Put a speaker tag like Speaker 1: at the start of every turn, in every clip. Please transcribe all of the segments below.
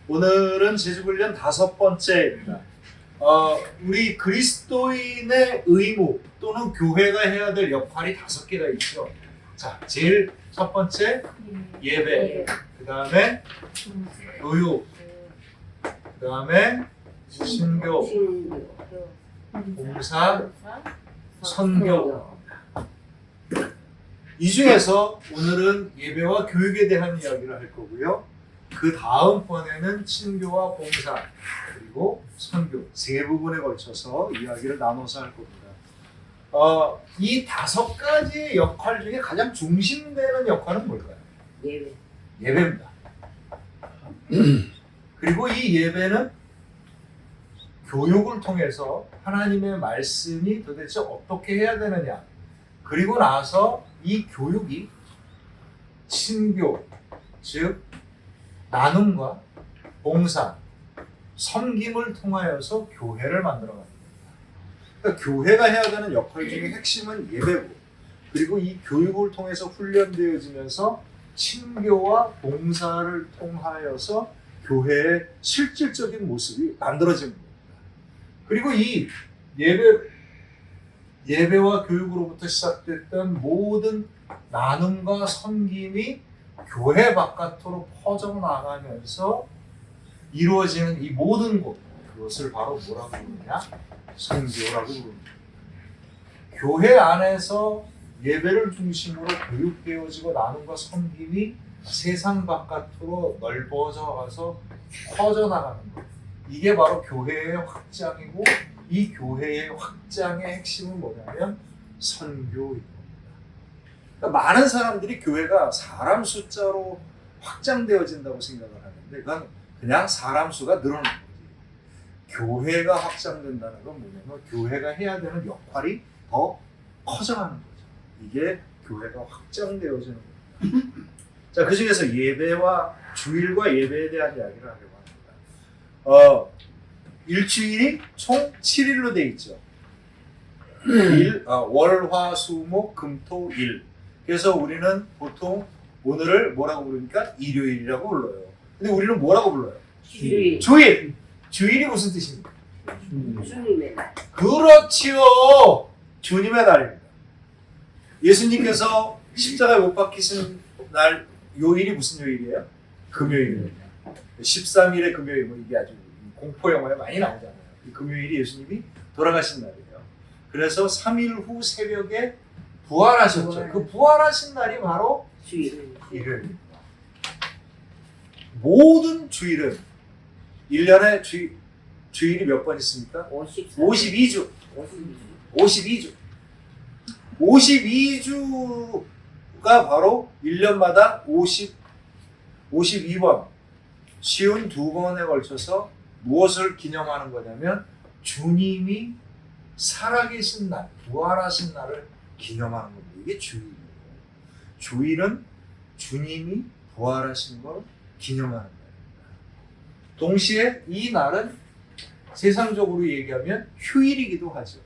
Speaker 1: 오늘은 제주훈련 5번째입니다. 우리 그리스도인의 의무 또는 교회가 해야 될 역할이 5개가 있죠. 자, 제일 첫 번째 예배, 그 다음에 교육, 그 다음에 신교, 봉사, 선교. 이 중에서 오늘은 예배와 교육에 대한 이야기를 할 거고요. 그 다음번에는 친교와 봉사 그리고 선교 세 부분에 걸쳐서 이야기를 나눠서 할 겁니다. 이 5가지의 역할 중에 가장 중심되는 역할은 뭘까요?
Speaker 2: 예배.
Speaker 1: 예배입니다. 그리고 이 예배는 교육을 통해서 하나님의 말씀이 도대체 어떻게 해야 되느냐, 그리고 나서 이 교육이 친교, 즉 나눔과 봉사, 섬김을 통하여서 교회를 만들어갑니다. 그러니까 교회가 해야 되는 역할 중에 핵심은 예배고, 그리고 이 교육을 통해서 훈련되어지면서 친교와 봉사를 통하여서 교회의 실질적인 모습이 만들어지는 겁니다. 그리고 이 예배와 교육으로부터 시작됐던 모든 나눔과 섬김이 교회 바깥으로 퍼져나가면서 이루어지는 이 모든 곳, 그것을 바로 뭐라고 부르냐? 선교라고 부릅니다. 교회 안에서 예배를 중심으로 교육되어지고 나눔과 섬김이 세상 바깥으로 넓어져 가서 퍼져나가는 것. 이게 바로 교회의 확장이고, 이 교회의 확장의 핵심은 뭐냐면 선교입니다. 그러니까 많은 사람들이 교회가 사람 숫자로 확장되어진다고 생각을 하는데 그건 그냥 사람 수가 늘어나는 거지. 교회가 확장된다는 건 뭐냐면 교회가 해야 되는 역할이 더 커져가는 거죠. 이게 교회가 확장되어지는 겁니다. 자, 그 중에서 예배와 주일과 예배에 대한 이야기를 하려고 합니다. 일주일이 총 7일로 되어 있죠. 월, 화, 수, 목, 금, 토, 일. 그래서 우리는 보통 오늘을 뭐라고 부르니까 일요일이라고 불러요. 근데 우리는 뭐라고 불러요?
Speaker 2: 주일.
Speaker 1: 주일. 주일이 무슨 뜻입니까?
Speaker 2: 주님의 날.
Speaker 1: 그렇지요. 주님의 날입니다. 예수님께서 십자가에 못 박히신 날 요일이 무슨 요일이에요? 금요일입니다. 13일의 금요일, 뭐 이게 아주 공포 영화에 많이 나오잖아요. 이 금요일이 예수님이 돌아가신 날이에요. 그래서 3일 후 새벽에 부활하셨죠. 그 부활하신 날이 바로
Speaker 2: 주일.
Speaker 1: 일요일입니다. 모든 주일은 1년에 주일이 몇 번 있습니까? 52주. 52주가 바로 1년마다 52번, 쉬운 2번에 걸쳐서 무엇을 기념하는 거냐면 주님이 살아계신 날, 부활하신 날을 기념하는 겁니다. 이게 주일이에요. 주일은 주님이 부활하신 걸 기념하는 날입니다. 동시에 이 날은 세상적으로 얘기하면 휴일이기도 하죠.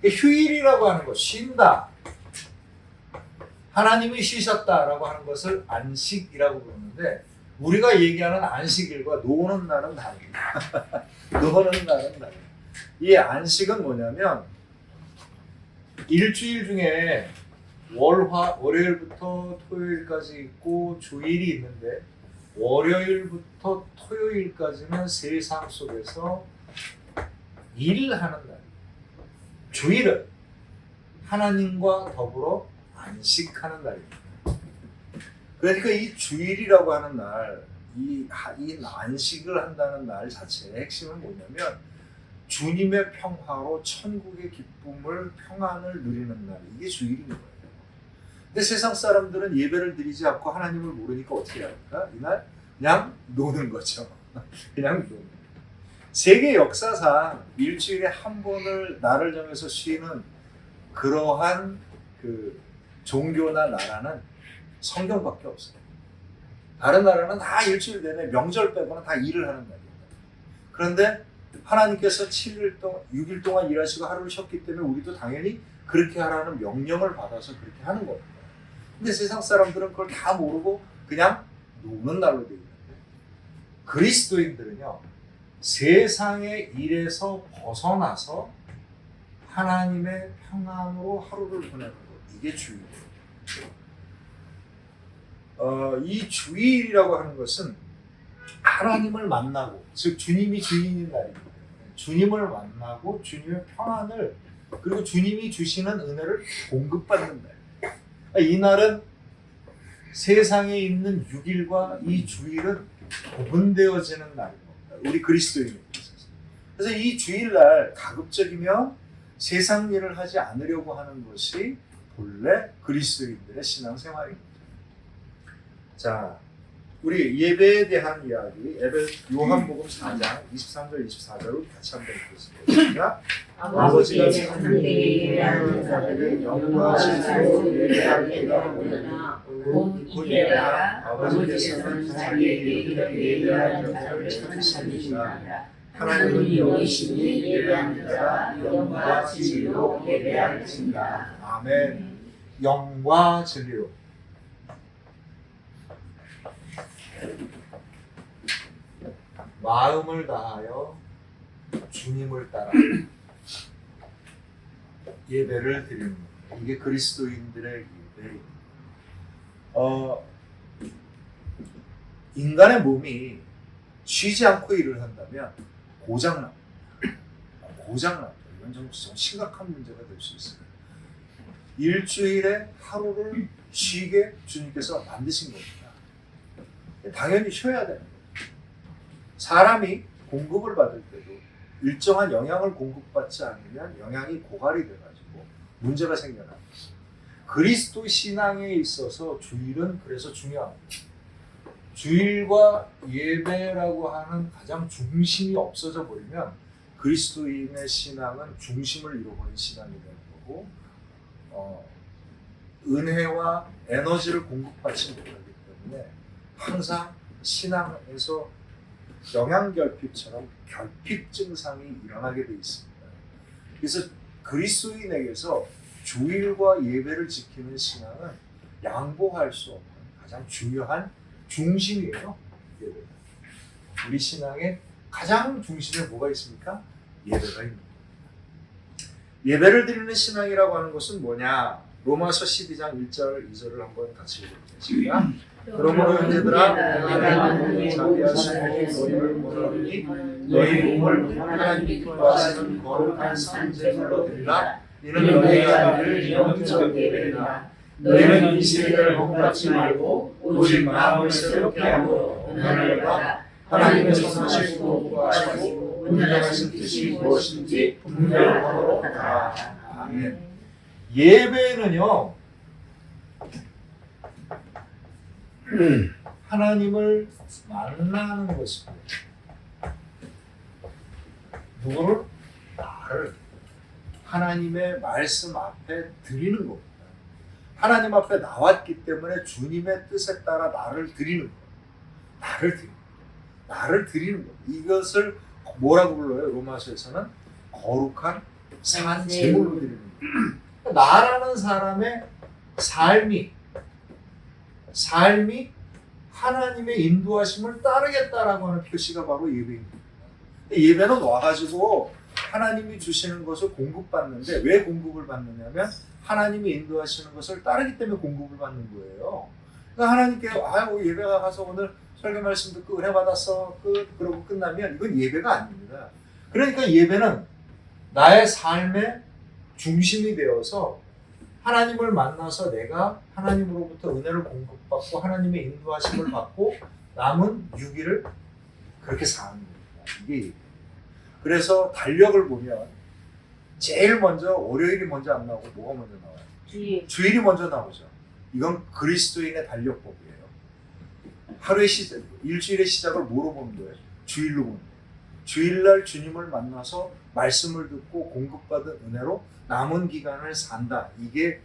Speaker 1: 휴일이라고 하는 것, 쉰다, 하나님이 쉬셨다라고 하는 것을 안식이라고 부르는데, 우리가 얘기하는 안식일과 노는 날은 다릅니다. 노는 날은 다릅니다. 이 안식은 뭐냐면 일주일 중에 월요일부터 토요일까지 있고 주일이 있는데, 월요일부터 토요일까지는 세상 속에서 일하는 날이에요. 주일은 하나님과 더불어 안식하는 날입니다. 그러니까 이 주일이라고 하는 날, 이 안식을 한다는 날 자체의 핵심은 뭐냐면 주님의 평화로 천국의 기쁨을, 평안을 누리는 날, 이게 주일인 거예요. 근데 세상 사람들은 예배를 드리지 않고 하나님을 모르니까 어떻게 합니까? 이날 그냥 노는 거죠. 그냥 노는 거예요. 세계 역사상 일주일에 한 번을 날을 정해서 쉬는 그러한 그 종교나 나라는 성경밖에 없어요. 다른 나라는 다 일주일 내내 명절 빼고는 다 일을 하는 날입니다. 그런데 하나님께서 7일 동안, 6일 동안 일하시고 하루를 쉬었기 때문에 우리도 당연히 그렇게 하라는 명령을 받아서 그렇게 하는 겁니다. 근데 세상 사람들은 그걸 다 모르고 그냥 노는 날로 되어 있는데, 그리스도인들은요, 세상의 일에서 벗어나서 하나님의 평안으로 하루를 보내는 것, 이게 주일이에요. 이 주일이라고 하는 것은 하나님을 만나고, 즉 주님이 주인인 날이기 때문에 주님을 만나고 주님의 평안을, 그리고 주님이 주시는 은혜를 공급받는 날. 이 날은 세상에 있는 6일과 이 주일은 구분되어지는 날입니다. 우리 그리스도인에 있어서. 그래서 이 주일날 가급적이면 세상 일을 하지 않으려고 하는 것이 본래 그리스도인들의 신앙생활입니다. 자, 우리 예배에 대한 이야기, 요한복음 4장 23절 24절을 같이 한번 읽겠습니다. 아버지가
Speaker 2: 상대에 예배하는 자들은 영과 진짜로 예배하기가 오느나 곧 이때라 아버지께서는 자기에게 예배하는 자를 찾으시니라. 하나님은 영이시니 예배하는 자가 영과 진리로 예배할지니라.
Speaker 1: 아멘. 영과 진리로. 마음을 다하여 주님을 따라 예배를 드리는 것. 이게 그리스도인들의 예배입니다. 인간의 몸이 쉬지 않고 일을 한다면 고장납니다. 이건 좀 심각한 문제가 될 수 있습니다. 일주일에 하루를 쉬게 주님께서 만드신 겁니다. 당연히 쉬어야 되는 거예요. 사람이 공급을 받을 때도 일정한 영양을 공급받지 않으면 영양이 고갈이 돼가지고 문제가 생겨납니다. 그리스도 신앙에 있어서 주일은 그래서 중요합니다. 주일과 예배라고 하는 가장 중심이 없어져 버리면 그리스도인의 신앙은 중심을 잃어버린 신앙이 되는 거고, 은혜와 에너지를 공급받지 못하기 때문에 항상 신앙에서 영양결핍처럼 결핍 증상이 일어나게 되어 있습니다. 그래서 그리스도인에게서 주일과 예배를 지키는 신앙은 양보할 수 없는 가장 중요한 중심이에요. 예배가. 우리 신앙의 가장 중심에 뭐가 있습니까? 예배가 있습니다. 예배를 드리는 신앙이라고 하는 것은 뭐냐? 로마서 12장 1절 2절을 한번 같이 읽겠습니다. 그러므로 형제들아, 내가 너희 자비하시고 너희를 모르니 너희 몸을 하나님 기뻐하시는 거룩한 산제물로 드리라. 이는 너희의 자비를 영적 예배이라. 너희는 이 세대를 본받지 말고 오직 마음을 새롭게 하고 은혜를 하나님의 선하시고 구하시고 온전하신 뜻이 무엇인지 분별하도록 하라. 아멘. 예배는요, 하나님을 만나는 것입니다. 누구를? 나를 하나님의 말씀 앞에 드리는 겁니다. 하나님 앞에 나왔기 때문에 주님의 뜻에 따라 나를 드리는 거예요. 나를 드리는 거예요. 이것을 뭐라고 불러요? 로마서에서는 거룩한 산 제물로 드리는 거예요. 나라는 사람의 삶이 하나님의 인도하심을 따르겠다라고 하는 표시가 바로 예배입니다. 예배는 와가지고 하나님이 주시는 것을 공급받는데, 왜 공급을 받느냐면 하나님이 인도하시는 것을 따르기 때문에 공급을 받는 거예요. 그러니까 하나님께 예배가 가서 오늘 설교 말씀 듣고 은혜 받았어 그러고 끝나면 이건 예배가 아닙니다. 그러니까 예배는 나의 삶의 중심이 되어서 하나님을 만나서 내가 하나님으로부터 은혜를 공급받고 하나님의 인도하심을 받고 남은 6일을 그렇게 사는 겁니다. 이게 예배. 그래서 달력을 보면 제일 먼저 월요일이 먼저 안 나오고 뭐가 먼저 나와요? 주일이 먼저 나오죠. 이건 그리스도인의 달력법이에요. 하루의 시작, 일주일의 시작을 뭐로 보는 거예요? 주일로 보는 거예요. 주일날 주님을 만나서 말씀을 듣고 공급받은 은혜로 남은 기간을 산다. 이게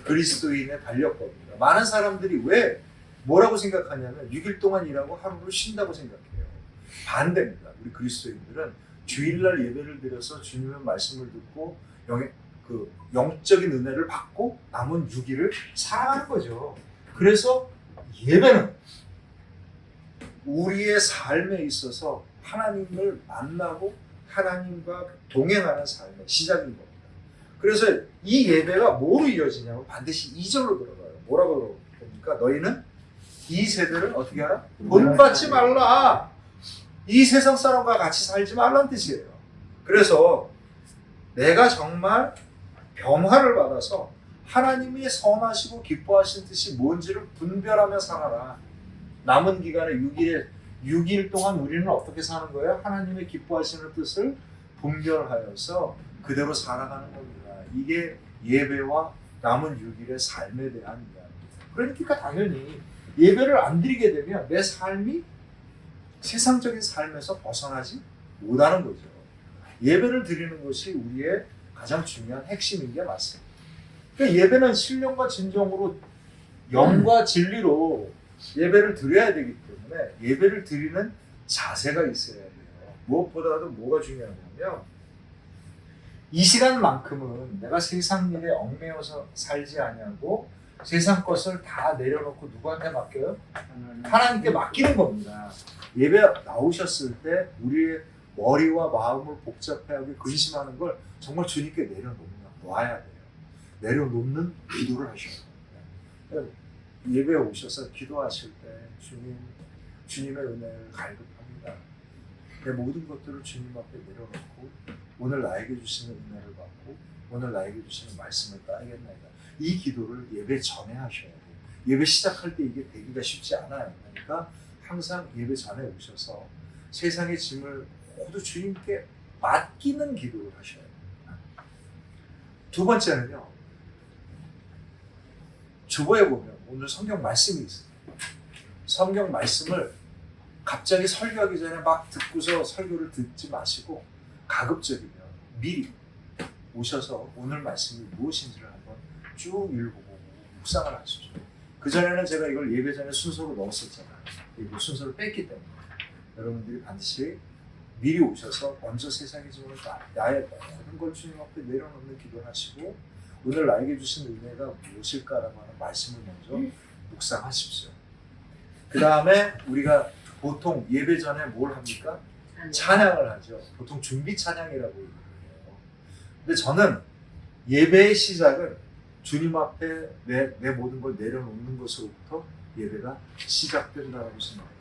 Speaker 1: 그리스도인의 달력법입니다. 많은 사람들이 왜 뭐라고 생각하냐면 6일 동안 일하고 하루를 쉰다고 생각해요. 반대입니다. 우리 그리스도인들은 주일날 예배를 드려서 주님의 말씀을 듣고 영적인 은혜를 받고 남은 6일을 살아가는 거죠. 그래서 예배는 우리의 삶에 있어서 하나님을 만나고 하나님과 동행하는 삶의 시작인 겁니다. 그래서 이 예배가 뭐로 이어지냐면 반드시 2절로 들어가요. 뭐라고 그럽니까? 너희는 이 세대를 어떻게 하라? 본받지 말라. 이 세상 사람과 같이 살지 말라는 뜻이에요. 그래서 내가 정말 변화를 받아서 하나님이 선하시고 기뻐하신 뜻이 뭔지를 분별하며 살아라. 남은 기간에 6일 동안 우리는 어떻게 사는 거예요? 하나님의 기뻐하시는 뜻을 분별하여서 그대로 살아가는 겁니다. 이게 예배와 남은 6일의 삶에 대한 이야기입니다. 그러니까 당연히 예배를 안 드리게 되면 내 삶이 세상적인 삶에서 벗어나지 못하는 거죠. 예배를 드리는 것이 우리의 가장 중요한 핵심인 게 맞습니다. 그러니까 예배는 신령과 진정으로 영과 진리로 예배를 드려야 되기 때문에 예배를 드리는 자세가 있어야 돼요. 무엇보다도 뭐가 중요하냐면 이 시간만큼은 내가 세상 일에 얽매여서 살지 아니하고 세상 것을 다 내려놓고 누구한테 맡겨요? 하나님께 맡기는 겁니다. 예배 나오셨을 때 우리의 머리와 마음을 복잡해하고 근심하는 걸 정말 주님께 내려놓아야 돼요. 내려놓는 기도를 하셔야 됩니다. 예배에 오셔서 기도하실 때 주님의 은혜를 갈급합니다. 내 모든 것들을 주님 앞에 내려놓고 오늘 나에게 주시는 은혜를 받고 오늘 나에게 주시는 말씀을 따르겠나이다. 이 기도를 예배 전에 하셔야 돼요. 예배 시작할 때 이게 되기가 쉽지 않아요. 그러니까 항상 예배 전에 오셔서 세상의 짐을 모두 주님께 맡기는 기도를 하셔야 됩니다. 두 번째는요. 주보에 보면 오늘 성경 말씀이 있어요. 성경 말씀을 갑자기 설교하기 전에 막 듣고서 설교를 듣지 마시고 가급적이면 미리 오셔서 오늘 말씀이 무엇인지를 한번 쭉 읽어보고 묵상을 하십시오. 그전에는 제가 이걸 예배 전에 순서로 넣었었잖아요. 이거 순서를 뺐기 때문에 여러분들이 반드시 미리 오셔서 먼저 세상의 짐을 나의 모든 걸 주님 앞에 내려놓는 기도를 하시고 오늘 나에게 주신 은혜가 무엇일까라고 하는 말씀을 먼저 묵상하십시오. 그 다음에 우리가 보통 예배 전에 뭘 합니까? 찬양을 하죠. 보통 준비 찬양이라고 얘기해요. 근데 저는 예배의 시작은 주님 앞에 내 모든 걸 내려놓는 것으로부터 예배가 시작된다고 생각해요.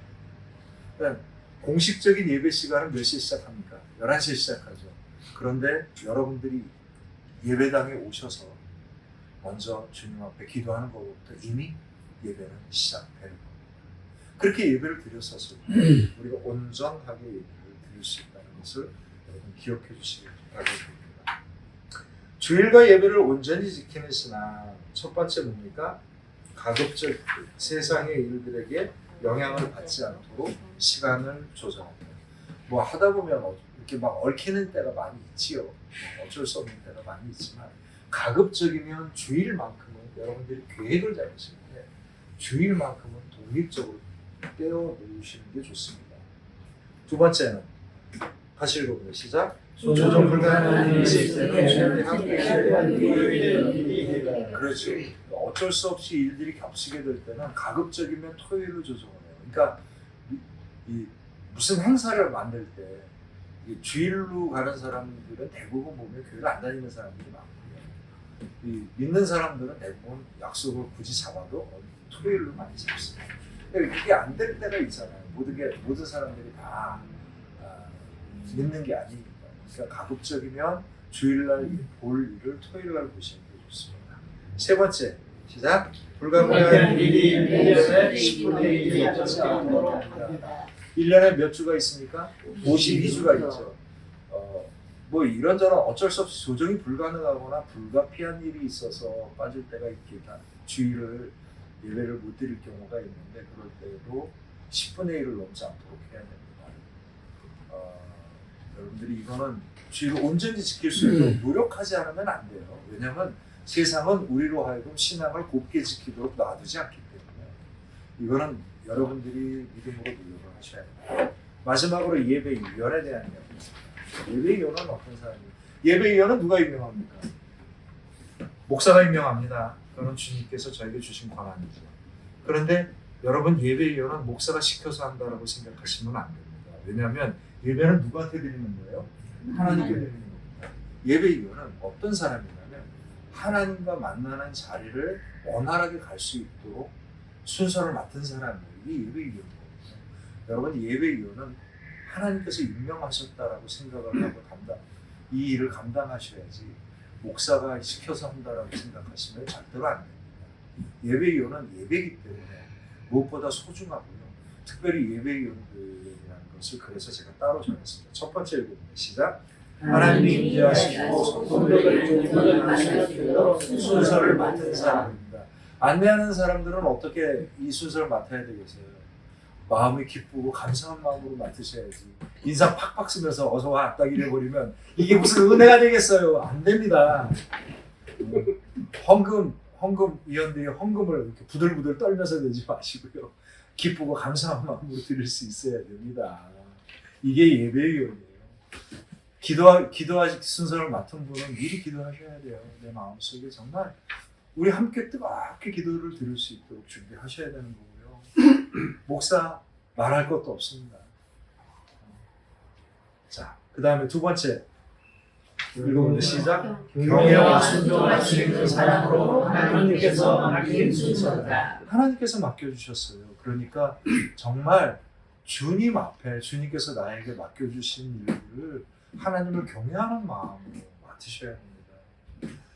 Speaker 1: 그러니까 공식적인 예배 시간은 몇 시에 시작합니까? 11시에 시작하죠. 그런데 여러분들이 예배당에 오셔서 먼저 주님 앞에 기도하는 것부터 이미 예배는 시작되는 겁니다. 그렇게 예배를 드렸었을 때 우리가 온전하게 예배를 드릴 수 있다는 것을 여러분 기억해 주시기 바랍니다. 주일과 예배를 온전히 지키는 신앙 첫 번째 뭡니까? 가급적 세상의 일들에게 영향을 받지 않도록 시간을 조정합니다. 뭐 하다 보면 이렇게 막 얽히는 때가 많이 있지요. 어쩔 수 없는 때가 많이 있지만 가급적이면 주일만큼은 여러분들이 계획을 잡으실 때 주일만큼은 독립적으로 떼어 놓으시는 게 좋습니다. 두 번째는 다시 읽어보세요. 시작. 조정 불가능한 일이 있을 때는 그렇죠. 어쩔 수 없이 일들이 겹치게 될 때는 가급적이면 토요일로 조정을 해요. 그러니까 무슨 행사를 만들 때 주일로 가는 사람들은 대부분 보면 교회를 안 다니는 사람들이 많고요. 믿는 사람들은 대부분 약속을 굳이 잡아도 토요일로 많이 잡습니다. 그게 안 될 때가 있잖아요. 모든 사람들이 다 믿는 게 아니니까. 그러니까 가급적이면 주일날 볼 일을 토요일날 보시는 게 좋습니다. 세 번째, 시작. 불가능한 일이 1년에 10분의 1이 넘지 않도록 합니다. 1년에 몇 주가 있습니까? 52주가 있죠. 뭐 이런저런 어쩔 수 없이 조정이 불가능하거나 불가피한 일이 있어서 빠질 때가 있겠다. 주일을 예배를 못 드릴 경우가 있는데 그럴 때도 10분의 1을 넘지 않도록 해야 됩니다. 여러분들이 이거는 주일을 온전히 지킬 수 있도록 노력하지 않으면 안 돼요. 왜냐하면 세상은 우리로 하여금 신앙을 곱게 지키도록 놔두지 않기 때문에 이거는 여러분들이 믿음으로 노력을 하셔야 됩니다. 마지막으로 예배위원에 대한 이야기입니다. 예배위원은 어떤 사람이에요? 예배위원은 누가 임명합니까? 목사가 임명합니다. 그건 주님께서 저에게 주신 권한이죠. 그런데 여러분 예배위원은 목사가 시켜서 한다라고 생각하시면 안 됩니다. 왜냐하면 예배는 누구한테 드리는 거예요? 하나님께 드리는 겁니다. 예배위원은 어떤 사람이냐면 하나님과 만나는 자리를 원활하게 갈 수 있도록 순서를 맡은 사람이에요. 이게 예배위원이거든요. 여러분 예배위원은 하나님께서 임명하셨다라고 생각을 하고 이 일을 감당하셔야지 목사가 시켜서 한다라고 생각하시면 절대로 안 됩니다. 예배위원은 예배이기 때문에 무엇보다 소중하고요. 특별히 예배위원들이라는 것을 그래서 제가 따로 정했습니다. 첫 번째 읽어봅니다. 시작. 하나님이 인도하시고 순서를 맡은 사람입니다. 안내하는 사람들은 어떻게 이 순서를 맡아야 되겠어요? 마음이 기쁘고 감사한 마음으로 맡으셔야지. 인상 팍팍 쓰면서 어서 와 딱 이래버리면 이게 무슨 은혜가 되겠어요? 안 됩니다. 헌금 위원들이 헌금을 이렇게 부들부들 떨면서 내지 마시고요. 기쁘고 감사한 마음으로 드릴 수 있어야 됩니다. 이게 예배위원이에요. 기도하실 순서를 맡은 분은 미리 기도하셔야 돼요. 내 마음속에 정말 우리 함께 뜨겁게 기도를 드릴 수 있도록 준비하셔야 되는 거고요. 목사 말할 것도 없습니다. 자, 그 다음에 두 번째 읽어보는 시작.
Speaker 2: 경외와 순종할 수 있는 사람으로 하나님께서 맡긴 순서다.
Speaker 1: 하나님께서 맡겨주셨어요. 그러니까 정말 주님 앞에 주님께서 나에게 맡겨주신 일을 하나님을 경외하는 마음으로 맡으셔야 합니다.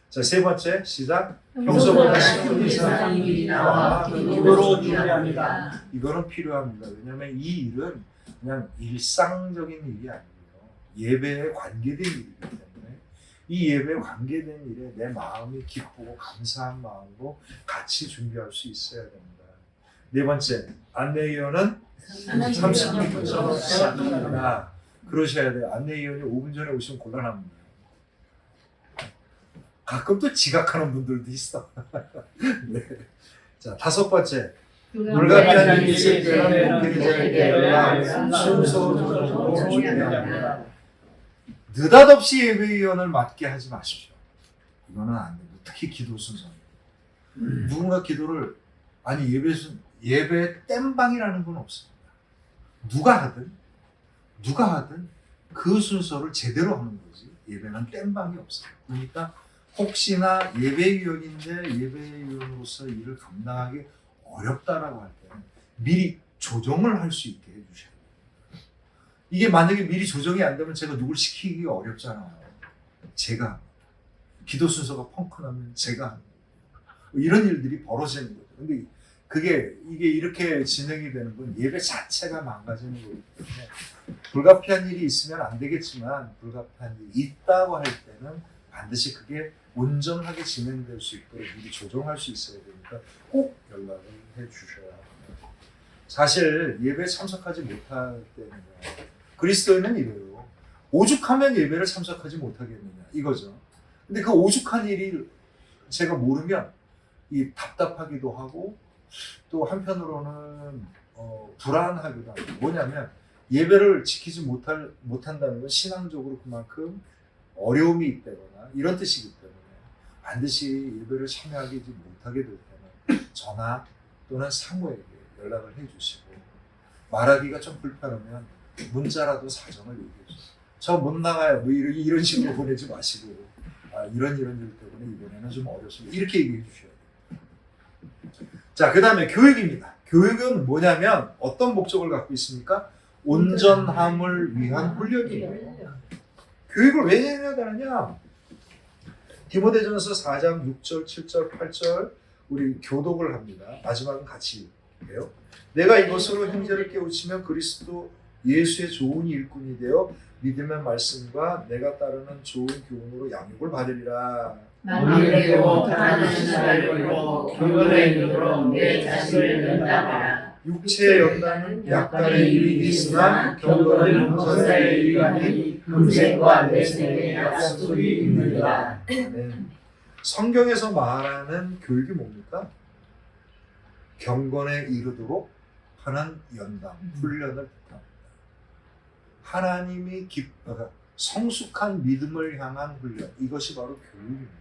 Speaker 1: 자, 세 번째 시작. 평소보다 10분 이상
Speaker 2: 일이 나와
Speaker 1: 기도로
Speaker 2: 준비합니다.
Speaker 1: 이거는 필요합니다. 왜냐하면 이 일은 그냥 일상적인 일이 아니고요. 예배에 관계된 일이기 때문에 이 예배에 관계된 일에 내 마음이 기쁘고 감사한 마음으로 같이 준비할 수 있어야 됩니다. 네 번째, 안내위원은 30분 전에 시작합니다. 그러셔야 돼요. 안내위원이 5분 전에 오시면 곤란합니다. 가끔 또 지각하는 분들도 있어. 네. 자, 다섯 번째. 불가피한 일이 있을 때는 목회자에게 연락, 순서적으로 준비합니다. 느닷없이 예배위원을 맡게 하지 마십시오. 이거는 안 됩니다. 특히 기도 순서입니다. 누군가 기도를, 예배 땜방이라는 건 없습니다. 누가 하든 그 순서를 제대로 하는 거지. 예배는 땜방이 없어요. 그러니까 혹시나 예배위원인데 예배위원으로서 일을 감당하기 어렵다라고 할 때는 미리 조정을 할 수 있게 해주셔야 돼요. 이게 만약에 미리 조정이 안 되면 제가 누굴 시키기 어렵잖아요. 제가 합니다. 기도 순서가 펑크나면 제가 합니다. 이런 일들이 벌어지는 거죠. 근데 이게 이렇게 진행이 되는 건 예배 자체가 망가지는 거기 때문에 불가피한 일이 있으면 안 되겠지만 불가피한 일이 있다고 할 때는 반드시 그게 온전하게 진행될 수 있도록 미리 조정할 수 있어야 되니까 꼭 연락을 해 주셔야 합니다. 사실 예배에 참석하지 못할 때는요. 그리스도인은 이래요. 오죽하면 예배를 참석하지 못하겠느냐 이거죠. 근데 그 오죽한 일이 제가 모르면 이 답답하기도 하고 또 한편으로는 불안하기도 하고 뭐냐면 예배를 지키지 못한다는 건 신앙적으로 그만큼 어려움이 있다거나 이런 뜻이기 때문에 반드시 예배를 참여하지 못하게 될 때는 전화 또는 사모에게 연락을 해주시고 말하기가 좀 불편하면 문자라도 사정을 얘기해 주세요. 저 못 나가요. 뭐 이런 식으로 보내지 마시고 이런 일 때문에 이번에는 좀 어렵습니다. 이렇게 얘기해 주셔야 돼요. 자, 그 다음에 교육입니다. 교육은 뭐냐면 어떤 목적을 갖고 있습니까? 온전함을 위한 훈련이에요. 교육을 왜 해야 되느냐? 디모데전서 4장 6절, 7절, 8절 우리 교독을 합니다. 마지막은 같이 해요. 내가 이것으로 형제를 깨우치면 그리스도 예수의 좋은 일꾼이 되어 믿음의 말씀과 내가 따르는 좋은 교훈으로 양육을 받으리라.
Speaker 2: 만들고 가난한 자를 경건의 눈으로 내 자신을 연단하라.
Speaker 1: 육체의 연단은 약간의 유익이 있으나 경건은 전사의 유익이 금생과 내생의 약속이 있느니라. 성경에서 말하는 교육이 뭡니까? 경건에 이르도록 하는 연단, 훈련을 뜻합니다. 하나님이 성숙한 믿음을 향한 훈련, 이것이 바로 교육입니다.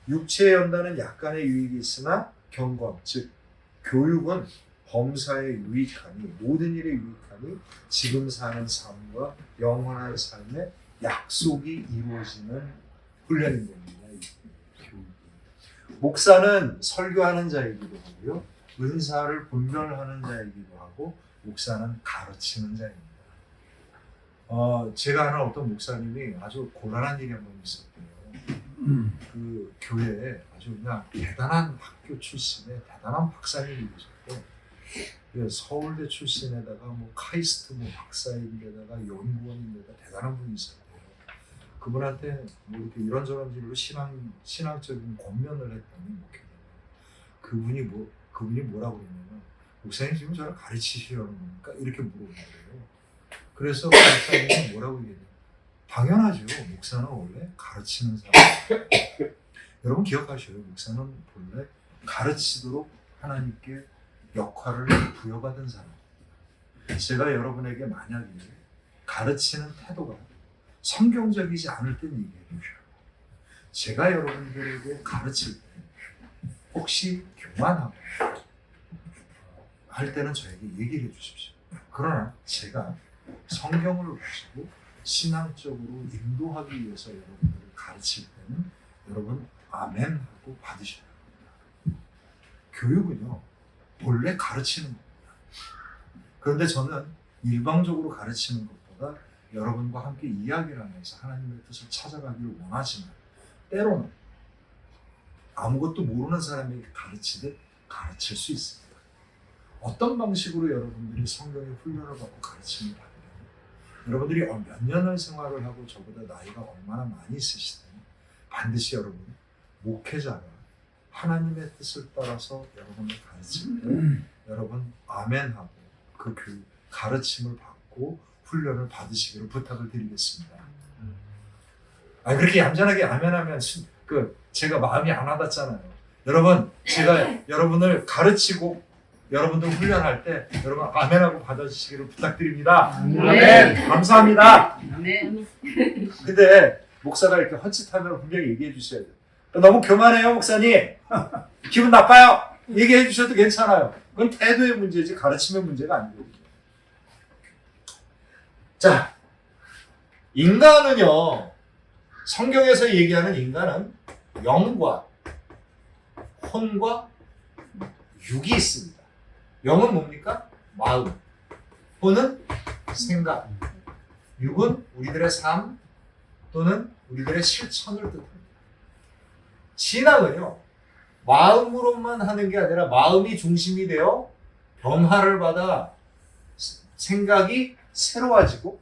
Speaker 1: 육체의 연단은 약간의 유익이 있으나 경건, 즉 교육은 범사에 유익하니 모든 일에 유익하니 지금 사는 삶과 영원한 삶의 약속이 이루어지는 훈련인 겁니다. 이 교육. 목사는 설교하는 자이기도 하고요. 은사를 분별하는 자이기도 하고 목사는 가르치는 자입니다. 제가 아는 어떤 목사님이 아주 곤란한 일이 한 번 있었고요. 그 교회에 아주 그냥 대단한 학교 출신의 대단한 박사님이 계셨고, 서울대 출신에다가 뭐 카이스트 뭐 박사인데다가 연구원인데다가 대단한 분이 있었대요. 그분한테 뭐 이렇게 이런저런 일로 신앙적인 권면을 했더니 그분이 뭐라고 그러냐면, 목사님 지금 저를 가르치시려는 겁니까? 이렇게 물어보는 거예요. 그래서 그 목사님은 뭐라고 얘기했냐면, 당연하죠. 목사는 원래 가르치는 사람. 여러분 기억하셔요. 목사는 본래 가르치도록 하나님께 역할을 부여받은 사람. 제가 여러분에게 만약에 가르치는 태도가 성경적이지 않을 땐 얘기해 주셔요. 제가 여러분들에게 가르칠 때 혹시 교만하고 할 때는 저에게 얘기를 해 주십시오. 그러나 제가 성경을 보시고 신앙적으로 인도하기 위해서 여러분들을 가르칠 때는 여러분 아멘 하고 받으셔야 합니다. 교육은요 본래 가르치는 겁니다. 그런데 저는 일방적으로 가르치는 것보다 여러분과 함께 이야기를 하면서 하나님의 뜻을 찾아가기를 원하지만, 때로는 아무것도 모르는 사람에게 가르치듯 가르칠 수 있습니다. 어떤 방식으로 여러분들이 성경의 훈련을 받고 가르침을 받으면, 여러분들이 몇 년을 생활을 하고 저보다 나이가 얼마나 많이 있으시든 반드시 여러분 목회자가 하나님의 뜻을 따라서 여러분을 가르칠 때 여러분 아멘하고 그 가르침을 받고 훈련을 받으시기를 부탁을 드리겠습니다. 그렇게 얌전하게 아멘하면 제가 마음이 안 와닿잖아요. 여러분, 제가 여러분을 가르치고 여러분들 훈련할 때 여러분 아멘하고 받아주시기를 부탁드립니다.
Speaker 2: 아멘.
Speaker 1: 감사합니다.
Speaker 2: 아멘.
Speaker 1: 근데 목사가 이렇게 헛짓하면 분명히 얘기해 주셔야 돼요. 너무 교만해요, 목사님. 기분 나빠요. 얘기해 주셔도 괜찮아요. 그건 태도의 문제지 가르침의 문제가 아니거든요. 자, 인간은요, 성경에서 얘기하는 인간은 영과 혼과 육이 있습니다. 영은 뭡니까? 마음. 혼은 생각. 육은 우리들의 삶 또는 우리들의 실천을 뜻합니다. 신앙은요, 마음으로만 하는 게 아니라 마음이 중심이 되어 변화를 받아 생각이 새로워지고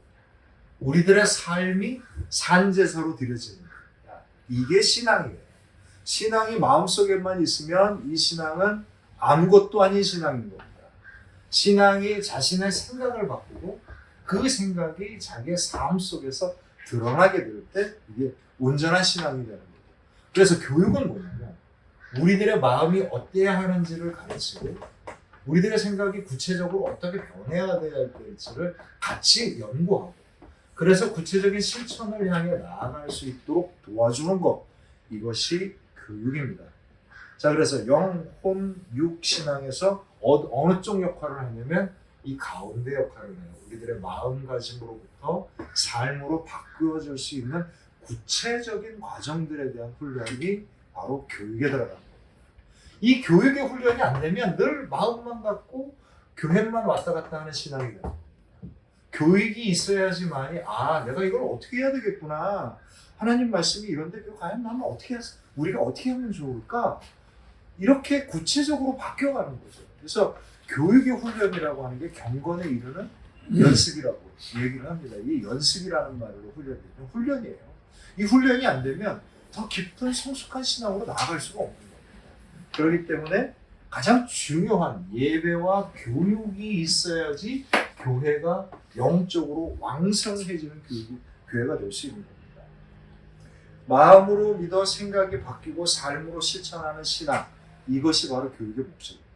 Speaker 1: 우리들의 삶이 산제사로 드려집니다. 이게 신앙이에요. 신앙이 마음속에만 있으면 이 신앙은 아무것도 아닌 신앙인 겁니다. 신앙이 자신의 생각을 바꾸고 그 생각이 자기의 삶 속에서 드러나게 될 때 이게 온전한 신앙이 되는 거죠. 그래서 교육은 뭐냐면 우리들의 마음이 어때야 하는지를 가르치고 우리들의 생각이 구체적으로 어떻게 변해야 될지를 같이 연구하고 그래서 구체적인 실천을 향해 나아갈 수 있도록 도와주는 것, 이것이 교육입니다. 자, 그래서 영, 혼, 육 신앙에서 어느 쪽 역할을 하냐면 이 가운데 역할을 해요. 우리들의 마음가짐으로부터 삶으로 바꾸어질 수 있는 구체적인 과정들에 대한 훈련이 바로 교육에 들어갑니다. 이 교육의 훈련이 안 되면 늘 마음만 갖고 교회만 왔다 갔다 하는 신앙이 됩니다. 교육이 있어야지만이 내가 이걸 어떻게 해야 되겠구나. 하나님 말씀이 이런데 과연 나는 우리가 어떻게 하면 좋을까? 이렇게 구체적으로 바뀌어가는 거죠. 그래서 교육의 훈련이라고 하는 게 경건에 이르는 연습이라고 얘기를 합니다. 이 연습이라는 말로 훈련이에요. 이 훈련이 안 되면 더 깊은 성숙한 신앙으로 나아갈 수가 없는 겁니다. 그렇기 때문에 가장 중요한 예배와 교육이 있어야지 교회가 영적으로 왕성해지는 교회가 될 수 있는 겁니다. 마음으로 믿어 생각이 바뀌고 삶으로 실천하는 신앙, 이것이 바로 교육의 목적입니다.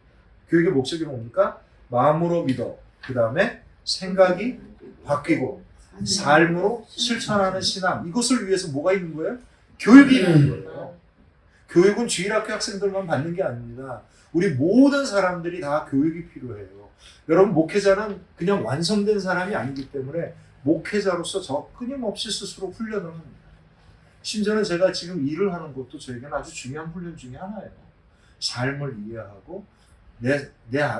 Speaker 1: 교육의 목적이 뭡니까? 마음으로 믿어, 그 다음에 생각이 바뀌고 삶으로 실천하는 신앙, 이것을 위해서 뭐가 있는 거예요? 교육이 있는 거예요. 교육은 주일학교 학생들만 받는 게 아닙니다. 우리 모든 사람들이 다 교육이 필요해요. 여러분, 목회자는 그냥 완성된 사람이 아니기 때문에 목회자로서 저 끊임없이 스스로 훈련을 합니다. 심지어는 제가 지금 일을 하는 것도 저에게는 아주 중요한 훈련 중에 하나예요. 삶을 이해하고 내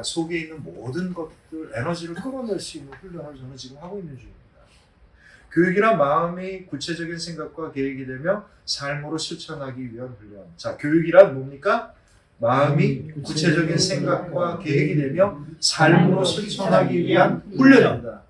Speaker 1: 속에 있는 모든 것들, 에너지를 끌어낼 수 있는 훈련을 저는 지금 하고 있는 중입니다. 교육이란 마음이 구체적인 생각과 계획이 되며 삶으로 실천하기 위한 훈련. 자, 교육이란 뭡니까? 마음이 구체적인 생각과 계획이 되며 삶으로 실천하기 위한 훈련입니다.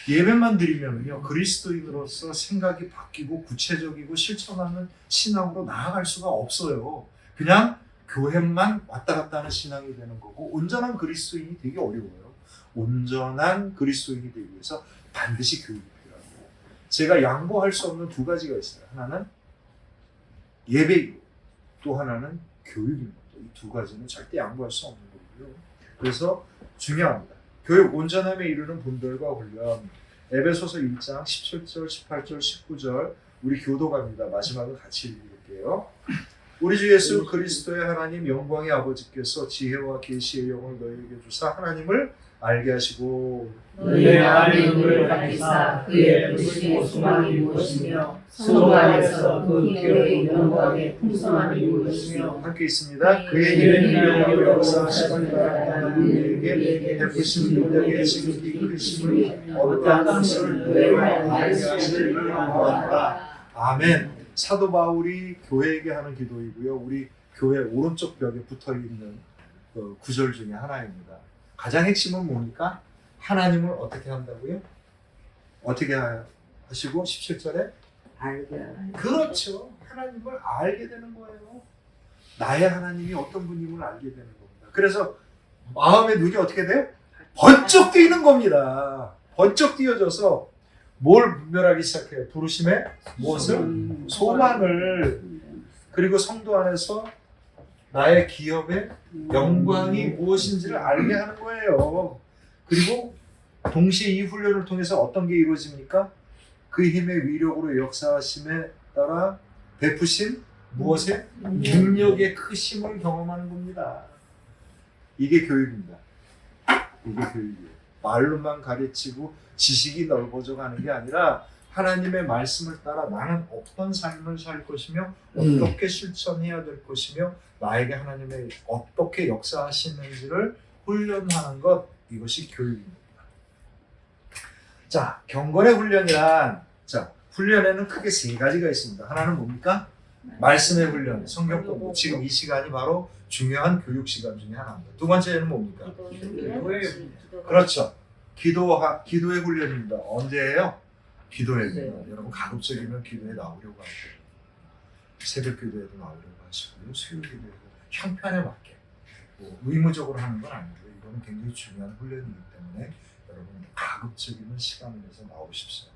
Speaker 1: 예배만 드리면요, 그리스도인으로서 생각이 바뀌고 구체적이고 실천하는 신앙으로 나아갈 수가 없어요. 그냥 교회만 왔다 갔다 하는 신앙이 되는 거고, 온전한 그리스도인이 되기 어려워요. 온전한 그리스도인이 되기 위해서 반드시 교육이 필요합니다. 제가 양보할 수 없는 두 가지가 있어요. 하나는 예배이고 또 하나는 교육입니다. 이 두 가지는 절대 양보할 수 없는 거고요. 그래서 중요합니다. 교육, 온전함에 이르는 분별과 훈련. 에베소서 1장 17절, 18절, 19절 우리 교도갑니다. 마지막은 같이 읽을게요. 우리 주 예수 그리스도의 하나님 영광의 아버지께서 지혜와 계시의 영을 너희에게 주사 하나님을 알게 하시고
Speaker 2: 너희의 마음을 밝히사 그의 부르심의 소망이 무엇이며 성도 안에서 그 기업의 영광의 풍성함이 무엇이며
Speaker 1: 함께 있습니다. 그의 이른 능력으로 역사하시는 바라는 우리에게 베푸신 능력의 지극히 크심을 어떠한 것을 너희와 알게 하시기를 원하노라. 아멘. 사도 바울이 교회에게 하는 기도이고요. 우리 교회 오른쪽 벽에 붙어있는 구절 중에 하나입니다. 가장 핵심은 뭡니까? 하나님을 어떻게 한다고요? 어떻게 하시고 17절에? 그렇죠. 하나님을 알게 되는 거예요. 나의 하나님이 어떤 분임을 알게 되는 겁니다. 그래서 마음의 눈이 어떻게 돼요? 번쩍 뛰는 겁니다. 번쩍 뛰어져서 뭘 분별하기 시작해요? 부르심의 무엇을? 소망을. 그리고 성도 안에서 나의 기업의 영광이 무엇인지를 알게 하는 거예요. 그리고 동시에 이 훈련을 통해서 어떤 게 이루어집니까? 그 힘의 위력으로 역사하심에 따라 베푸신 무엇의? 능력의 크심을 경험하는 겁니다. 이게 교육입니다. 이게 교육이에요. 말로만 가르치고 지식이 넓어져 가는 게 아니라 하나님의 말씀을 따라 나는 어떤 삶을 살 것이며 어떻게 실천해야 될 것이며 나에게 하나님의 어떻게 역사하시는지를 훈련하는 것, 이것이 교육입니다. 자, 경건의 훈련이란, 훈련에는 크게 세 가지가 있습니다. 하나는 뭡니까? 말씀의 훈련, 성경 공부. 지금 이 시간이 바로 중요한 교육 시간 중에 하나입니다. 두 번째는 뭡니까? 그렇죠. 기도의 훈련입니다. 언제예요? 기도회입니다. 여러분 가급적이면 기도에 나오려고 하세요. 새벽 기도에도 나오려고 하시고요. 수요 기도에도 형편에 맞게 의무적으로 하는 건 아니고요. 이거는 굉장히 중요한 훈련이기 때문에 여러분 가급적이면 시간을 내서 나오십시오.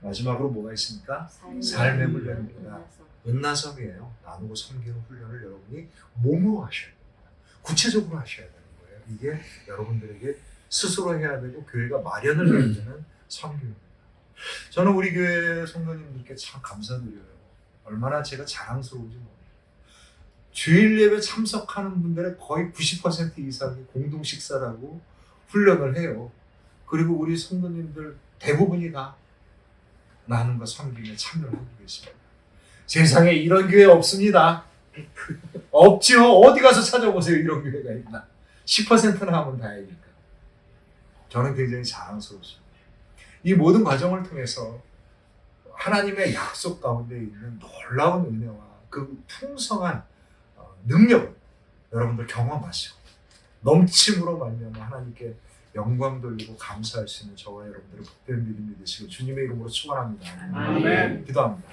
Speaker 1: 마지막으로 뭐가 있습니까? 삶의 훈련입니다. 은나성이에요. 나누고 섬기는 훈련을 여러분이 몸으로 하셔야 됩니다. 구체적으로 하셔야 되는 거예요. 이게 여러분들에게 스스로 해야 되고 교회가 마련을 해야 되는 섬김입니다. 저는 우리 교회 성도님들께 참 감사드려요. 얼마나 제가 자랑스러운지 모르겠어요. 주일 예배 참석하는 분들의 거의 90% 이상이 공동 식사를 하고 훈련을 해요. 그리고 우리 성도님들 대부분이 다 나눔과 섬김에 참여를 하고 계십니다. 세상에 이런 교회 없습니다. 없죠. 어디 가서 찾아보세요. 이런 교회가 있나. 10%나 하면 다행이니까. 저는 굉장히 자랑스럽습니다. 이 모든 과정을 통해서 하나님의 약속 가운데 있는 놀라운 은혜와 그 풍성한 능력을 여러분들 경험하시고 넘침으로 말미암아 하나님께 영광 돌리고 감사할 수 있는 저와 여러분들의 복된 믿음이 되시고 주님의 이름으로 축원합니다.
Speaker 2: 아멘.
Speaker 1: 기도합니다.